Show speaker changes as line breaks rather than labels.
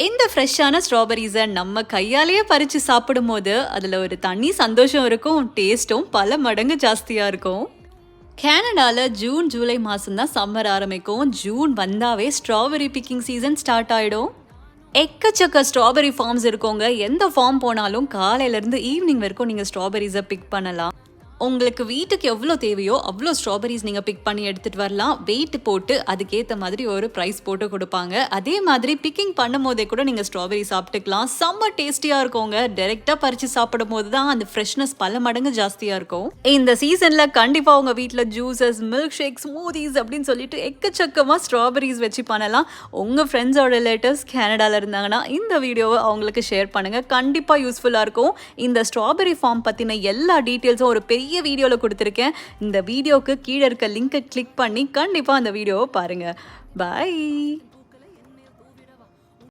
இந்த ஃப்ரெஷ்ஷான ஸ்ட்ராபெர்ரிஸை நம்ம கையாலேயே பறித்து சாப்பிடும்போது அதில் ஒரு தனி சந்தோஷம் இருக்கும். டேஸ்ட்டும் பல மடங்கு ஜாஸ்தியாக இருக்கும். கனடாவில் ஜூன் ஜூலை மாதம் தான் சம்மர் ஆரம்பிக்கும். ஜூன் வந்தாவே ஸ்ட்ராபெர்ரி பிக்கிங் சீசன் ஸ்டார்ட் ஆகிடும். எக்கச்சக்க ஸ்ட்ராபெர்ரி ஃபார்ம்ஸ் இருக்கோங்க. எந்த ஃபார்ம் போனாலும் காலையிலேருந்து ஈவினிங் வரைக்கும் நீங்கள் ஸ்ட்ராபெர்ரிஸை பிக் பண்ணலாம். உங்களுக்கு வீட்டுக்கு எவ்வளோ தேவையோ அவ்வளோ ஸ்ட்ராபெரிஸ் நீங்கள் பிக் பண்ணி எடுத்துகிட்டு வரலாம். வெயிட் போட்டு அதுக்கேற்ற மாதிரி ஒரு ப்ரைஸ் போட்டு கொடுப்பாங்க. அதே மாதிரி பிக்கிங் பண்ணும் போதே கூட நீங்கள் ஸ்ட்ராபெரி சாப்பிட்டுக்கலாம். செம்ம டேஸ்டியாக இருக்குங்க. டைரெக்டாக பறித்து சாப்பிடும் போது தான் அந்த ஃப்ரெஷ்னஸ் பல மடங்கு ஜாஸ்தியாக இருக்கும். இந்த சீசனில் கண்டிப்பாக உங்கள் வீட்டில் ஜூஸஸ், மில்க் ஷேக், ஸ்மூதிஸ் அப்படின்னு சொல்லிட்டு எக்கச்சக்கமாக ஸ்ட்ராபெரிஸ் வச்சு பண்ணலாம். உங்கள் ஃப்ரெண்ட்ஸோட ரிலேட்டிவ்ஸ் கனடாவில் இருந்தாங்கன்னா இந்த வீடியோவை அவங்களுக்கு ஷேர் பண்ணுங்கள். கண்டிப்பாக யூஸ்ஃபுல்லாக இருக்கும். இந்த ஸ்ட்ராபெரி ஃபார்ம் பற்றின எல்லா டீட்டெயில்ஸும் ஒரு பெரிய வீடியோவில் கொடுத்துருக்கேன். இந்த வீடியோவுக்கு கீழே இருக்க லிங்கை கிளிக் பண்ணி கண்டிப்பாக அந்த வீடியோவை பாருங்கள். பாய்.